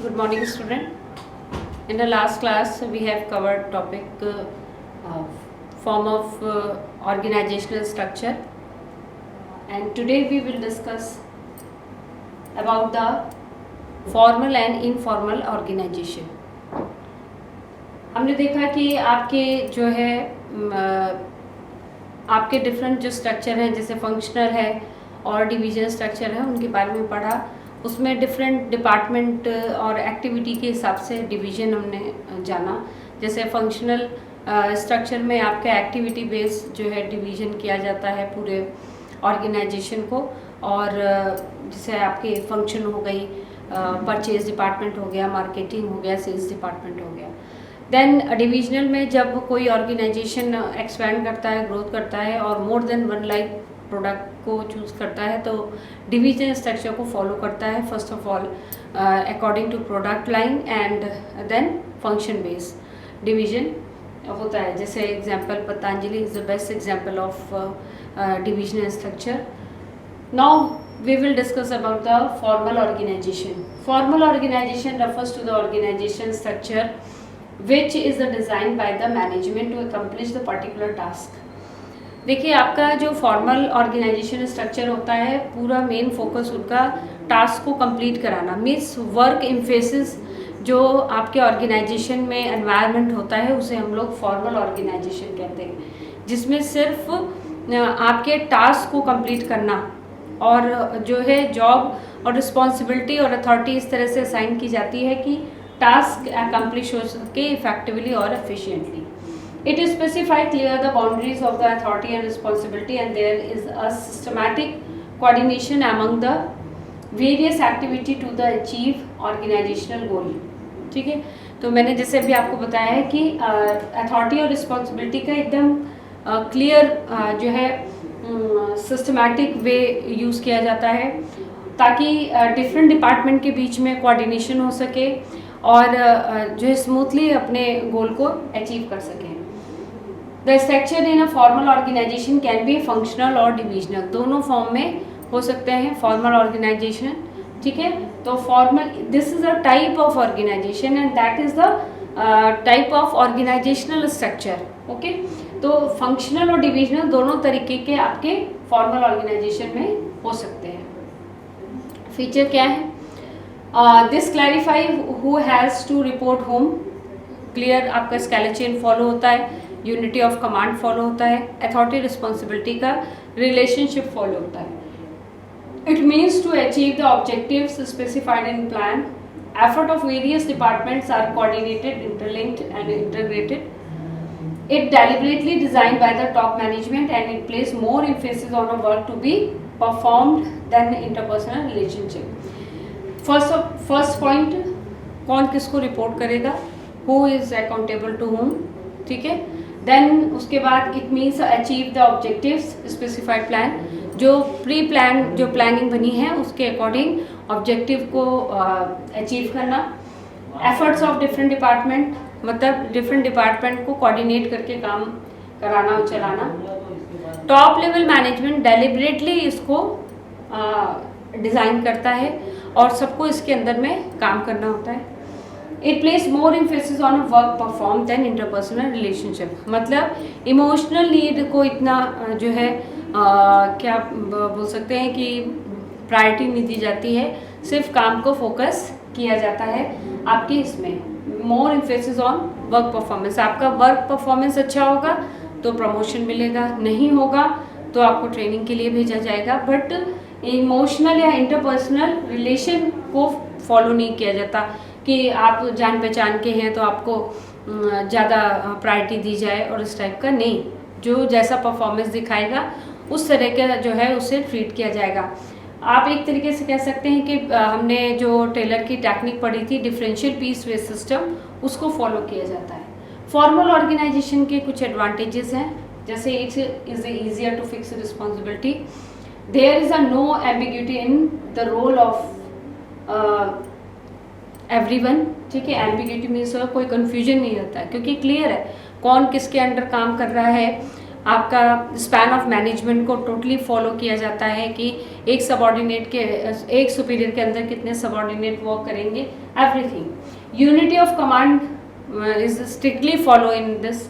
Good morning, student. In the last class, we have covered topic form of organizational structure, and today we will discuss about the formal and informal organization. हमने देखा कि आपके जो है आपके different जो structure हैं, जैसे फंक्शनल है और डिवीजन स्ट्रक्चर है, उनके बारे में पढ़ा। उसमें डिफरेंट डिपार्टमेंट और एक्टिविटी के हिसाब से डिवीजन हमने जाना। जैसे फंक्शनल स्ट्रक्चर में आपका एक्टिविटी बेस जो है डिवीजन किया जाता है पूरे ऑर्गेनाइजेशन को, और जैसे आपके फंक्शन हो गई, परचेज डिपार्टमेंट हो गया, मार्केटिंग हो गया, सेल्स डिपार्टमेंट हो गया। देन डिविजनल में जब कोई ऑर्गेनाइजेशन एक्सपैंड करता है, ग्रोथ करता है और more than one like product को चूज़ करता है, तो डिवीजन स्ट्रक्चर को फॉलो करता है। First of all according to product line and then function base division होता है। जैसे example Patanjali is the best example of divisional structure. Now we will discuss about the formal organization. Formal organization refers to the organization structure which is designed by the management to accomplish the particular task. देखिए, आपका जो formal organisation structure होता है, पूरा main focus उनका task को complete कराना, means work emphasis जो आपके ऑर्गेनाइजेशन में एनवायरनमेंट होता है उसे हम लोग फॉर्मल ऑर्गेनाइजेशन कहते हैं, जिसमें सिर्फ आपके टास्क को कंप्लीट करना और जो है जॉब और रिस्पॉन्सिबिलिटी और अथॉरिटी इस तरह से असाइन की जाती है कि टास्क अकम्प्लिश हो सके इफेक्टिवली और efficiently. It specify clear the boundaries of the authority and responsibility, and there is a systematic coordination among the various activity to the achieve organizational goal. ठीक है, तो मैंने जैसे अभी आपको बताया है कि अथॉरिटी और रिस्पॉन्सिबिलिटी का एकदम क्लियर जो है सिस्टमैटिक वे यूज़ किया जाता है ताकि डिफरेंट डिपार्टमेंट के बीच में कोऑर्डिनेशन हो सके और जो है स्मूथली अपने गोल को अचीव कर सकें। The structure in a formal organisation can be functional और डिविजनल, दोनों फॉर्म में हो सकते हैं फॉर्मल ऑर्गेनाइजेशन। ठीक है, तो formal this is a type of organisation and that is the type of organisational structure. Okay, तो फंक्शनल और डिविजनल दोनों तरीके के आपके फॉर्मल ऑर्गेनाइजेशन में हो सकते हैं। फीचर क्या है? This clarify who has to report whom, clear आपका स्केलेटन चेन फॉलो होता है, यूनिटी ऑफ कमांड फॉलो होता है, अथॉरिटी रिस्पॉन्सिबिलिटी का रिलेशनशिप फॉलो होता है। It means to achieve the objectives specified in plan, effort of various departments are coordinated, interlinked and integrated. It deliberately designed by the top management and it places more emphasis on a work to be performed than interpersonal relationship. First point, कौन किसको report करेगा, who is accountable to whom. ठीक है, then उसके बाद it means achieve the objectives specified plan, जो pre plan जो planning बनी है उसके अकॉर्डिंग ऑब्जेक्टिव को अचीव करना। एफर्ट्स ऑफ डिफरेंट डिपार्टमेंट, मतलब डिफरेंट डिपार्टमेंट को कोऑर्डिनेट करके काम कराना और चलाना। टॉप लेवल मैनेजमेंट डेलिबरेटली इसको डिज़ाइन करता है और सबको इसके अंदर में काम करना होता है। It place more emphasis on work perform than interpersonal relationship, मतलब इमोशनल नीड को इतना जो है क्या बोल सकते हैं कि प्रायोरिटी नहीं दी जाती है, सिर्फ काम को फोकस किया जाता है आपके इसमें। मोर एम्फेसिस ऑन वर्क परफॉर्मेंस, आपका वर्क परफॉर्मेंस अच्छा होगा तो प्रमोशन मिलेगा, नहीं होगा तो आपको ट्रेनिंग के लिए भेजा जाएगा, बट इमोशनल या इंटरपर्सनल रिलेशन को फॉलो नहीं किया जाता कि आप जान पहचान के हैं तो आपको ज़्यादा प्रायोरिटी दी जाए और इस टाइप का नहीं, जो जैसा परफॉर्मेंस दिखाएगा उस तरह का जो है उसे ट्रीट किया जाएगा। आप एक तरीके से कह सकते हैं कि हमने जो टेलर की टेक्निक पढ़ी थी डिफरेंशियल पीस वेस सिस्टम, उसको फॉलो किया जाता है। फॉर्मल ऑर्गेनाइजेशन के कुछ एडवांटेजेस हैं, जैसे it is easier to fix responsibility, there is a no ambiguity in the role of everyone. ठीक है, एम्बिग्यूटी मीन्स कोई कन्फ्यूजन नहीं होता है क्योंकि क्लियर है कौन किसके अंडर काम कर रहा है आपका स्पैन ऑफ मैनेजमेंट को टोटली फॉलो किया जाता है कि एक सुपीरियर के अंदर कितने सबऑर्डिनेट वर्क करेंगे, everything. Unity of command is strictly follow in this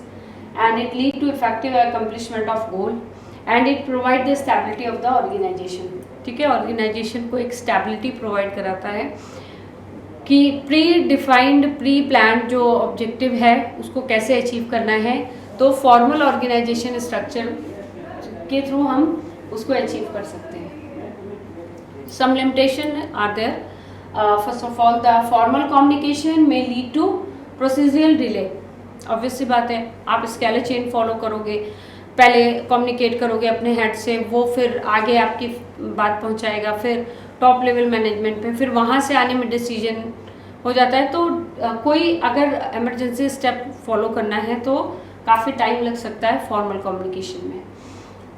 and it lead to effective accomplishment of goal and it provide the stability of the organisation. ठीक है, ऑर्गेनाइजेशन को एक स्टेबिलिटी प्रोवाइड कराता है कि प्री डिफाइंड प्री प्लान जो objective है उसको कैसे अचीव करना है। तो फॉर्मल ऑर्गेनाइजेशन स्ट्रक्चर के थ्रू हम उसको अचीव कर सकते हैं। Some limitation are there. First of all, the formal communication may lead to procedural delay. Obvious सी बात है, आप स्केलर चेन फॉलो करोगे, पहले कम्युनिकेट करोगे अपने हेड से, वो फिर आगे आपकी बात पहुंचाएगा, फिर टॉप लेवल मैनेजमेंट पे, फिर वहाँ से आने में डिसीजन हो जाता है। तो कोई अगर इमरजेंसी स्टेप फॉलो करना है तो काफ़ी टाइम लग सकता है फॉर्मल कम्युनिकेशन में।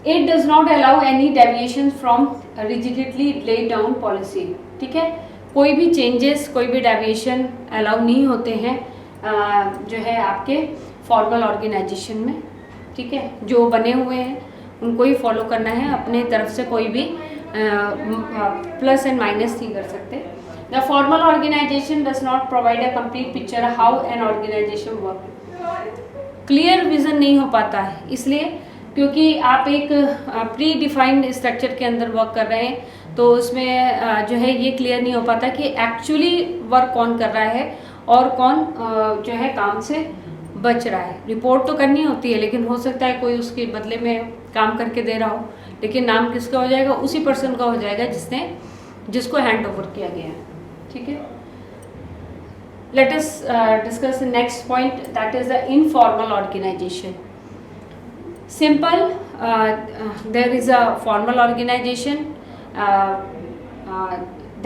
It does not allow any deviation from rigidly laid down policy. ठीक है, कोई भी चेंजेस, कोई भी डेविएशन अलाउ नहीं होते हैं जो है आपके फॉर्मल ऑर्गेनाइजेशन में। ठीक है, जो बने हुए हैं उनको ही फॉलो करना है, अपने तरफ से कोई भी प्लस एंड माइनस नहीं कर सकते। The formal organisation does not provide a complete picture how an organisation work. Clear vision नहीं हो पाता है, इसलिए क्योंकि आप एक प्री डिफाइंड स्ट्रक्चर के अंदर वर्क कर रहे हैं, तो उसमें जो है ये क्लियर नहीं हो पाता कि एक्चुअली वर्क कौन कर रहा है और कौन जो है काम से बच रहा है। रिपोर्ट तो करनी होती है, लेकिन हो सकता है कोई उसके बदले में काम करके दे रहा हो, लेकिन नाम किसका हो जाएगा, उसी पर्सन का हो जाएगा जिसको हैंड ओवर किया गया है। ठीक है, let us discuss the next point, that is the informal organization. Simple, there is a formal organization,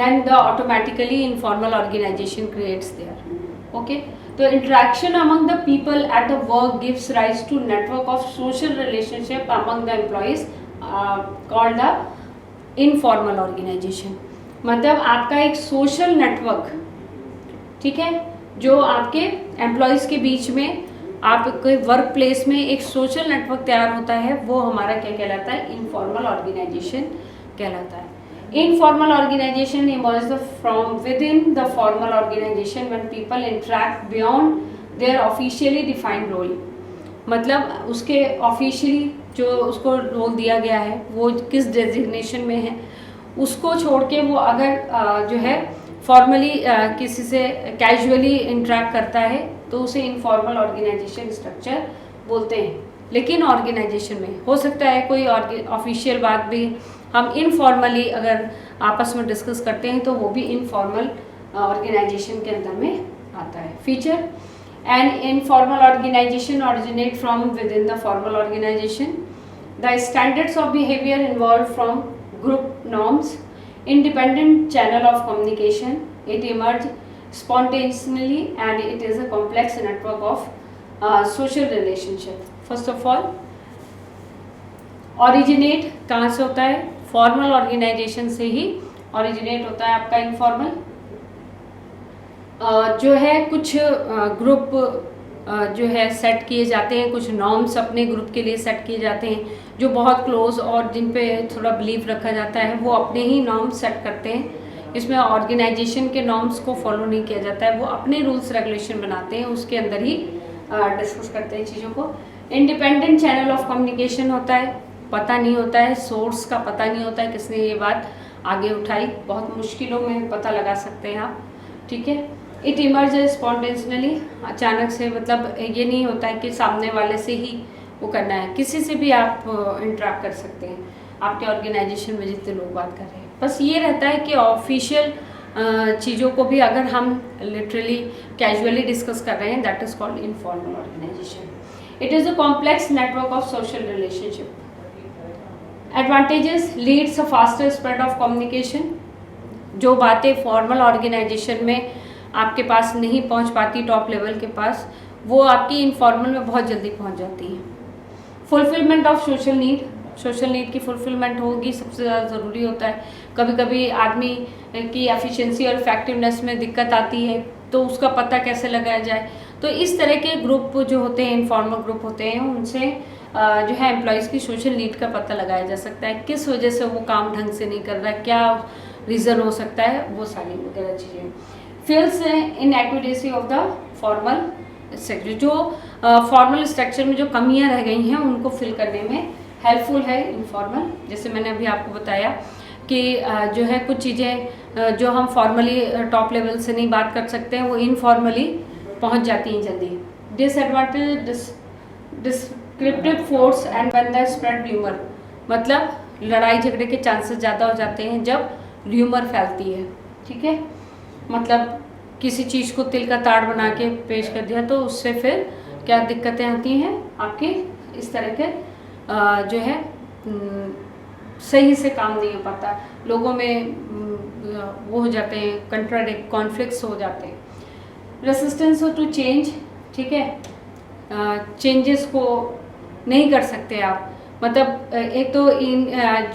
then the automatically informal organization creates there. Okay, the interaction among the people at the work gives rise to network of social relationship among the employees, called the informal organization. मतलब आपका एक social network, ठीक है, जो आपके employees के बीच में आपके वर्क प्लेस में एक सोशल नेटवर्क तैयार होता है, वो हमारा क्या कहलाता है, इनफॉर्मल ऑर्गेनाइजेशन कहलाता है। Informal organisation emerge from within the formal organisation when people interact beyond their officially defined role. मतलब उसके ऑफिशियली जो उसको रोल दिया गया है, वो किस डेजिग्नेशन में है, उसको छोड़ के वो अगर जो है फॉर्मली किसी से कैजुअली इंटरेक्ट करता है तो उसे इनफॉर्मल ऑर्गेनाइजेशन स्ट्रक्चर बोलते हैं। लेकिन ऑर्गेनाइजेशन में हो सकता है कोई ऑफिशियल बात भी हम इनफॉर्मली अगर आपस में डिस्कस करते हैं तो वो भी इनफॉर्मल ऑर्गेनाइजेशन के अंदर में आता है। Feature, an informal organisation originate from within the formal organisation. The standards of behaviour involve from group norms, independent channel of communication, it emerged spontaneously and it is a complex network of social relationship. First of all, originate कहाँ से होता है, formal organisation से ही originate होता है आपका informal. जो है कुछ ग्रुप जो है सेट किए जाते हैं, कुछ नॉर्म्स अपने ग्रुप के लिए सेट किए जाते हैं, जो बहुत क्लोज और जिन पे थोड़ा बिलीव रखा जाता है वो अपने ही नॉर्म्स सेट करते हैं। इसमें ऑर्गेनाइजेशन के नॉर्म्स को फॉलो नहीं किया जाता है, वो अपने रूल्स रेगुलेशन बनाते हैं, उसके अंदर ही डिस्कस करते हैं चीज़ों को। इंडिपेंडेंट चैनल ऑफ कम्युनिकेशन होता है, पता नहीं होता है, सोर्स का पता नहीं होता है किसने ये बात आगे उठाई, बहुत मुश्किलों में पता लगा सकते हैं आप। ठीक है, इट इमर्जेस स्पॉन्टेनियसली, अचानक से, मतलब ये नहीं होता है कि सामने वाले से ही वो करना है, किसी से भी आप इंटरेक्ट कर सकते हैं आपके ऑर्गेनाइजेशन में जितने लोग बात कर रहे हैं। बस ये रहता है कि ऑफिशियल चीज़ों को भी अगर हम लिटरली कैजुअली डिस्कस कर रहे हैं, that is called informal organisation. It is a complex network of social relationship. Advantages, leads a faster spread of communication. जो बातें फॉर्मल ऑर्गेनाइजेशन में आपके पास नहीं पहुंच पाती टॉप लेवल के पास, वो आपकी इनफॉर्मल में बहुत जल्दी पहुंच जाती हैं। Fulfilment of social need, social need की फुलफिलमेंट होगी, सबसे ज़्यादा ज़रूरी होता है। कभी कभी आदमी की एफिशिएंसी और इफेक्टिवनेस में दिक्कत आती है, तो उसका पता कैसे लगाया जाए। तो इस तरह के ग्रुप जो होते हैं, इनफॉर्मल ग्रुप होते हैं, उनसे जो है एम्प्लॉयज़ की सोशल नीड का पता लगाया जा सकता है, किस वजह से वो काम ढंग से नहीं कर रहा है, क्या रीज़न हो सकता है, वो सारी वगैरह चीज़ें। Fills inaccuracy of the formal structure, जो फॉर्मल स्ट्रक्चर में जो कमियां रह गई हैं उनको फिल करने में हेल्पफुल है इनफॉर्मल। जैसे मैंने अभी आपको बताया कि जो है कुछ चीज़ें जो हम फॉर्मली टॉप लेवल से नहीं बात कर सकते हैं वो इनफॉर्मली पहुंच जाती हैं जल्दी। Disadvantage descriptive force and when the spread rumour, मतलब लड़ाई झगड़े के चांसेस ज़्यादा हो जाते हैं जब र्यूमर फैलती है। ठीक है, मतलब किसी चीज़ को तिल का ताड़ बना के पेश कर दिया तो उससे फिर क्या दिक्कतें आती हैं आपके, इस तरह के जो है सही से काम नहीं हो पाता, लोगों में वो हो जाते हैं, कंट्राडिक्ट कॉन्फ्लिक्ट्स हो जाते हैं। रेसिस्टेंस टू चेंज, ठीक है, चेंजेस को नहीं कर सकते आप, मतलब एक तो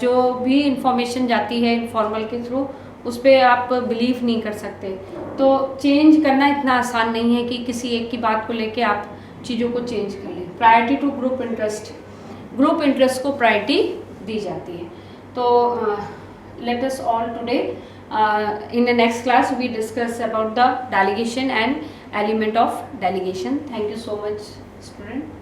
जो भी इंफॉर्मेशन जाती है इनफॉर्मल के थ्रू उस पर आप बिलीव नहीं कर सकते, तो चेंज करना इतना आसान नहीं है कि किसी एक की बात को लेके आप चीज़ों को चेंज कर लें। Priority to group interest, group interest को प्रायोरिटी दी जाती है। तो let us all today in the next class we discuss about the delegation and element of delegation. Thank you so much, student.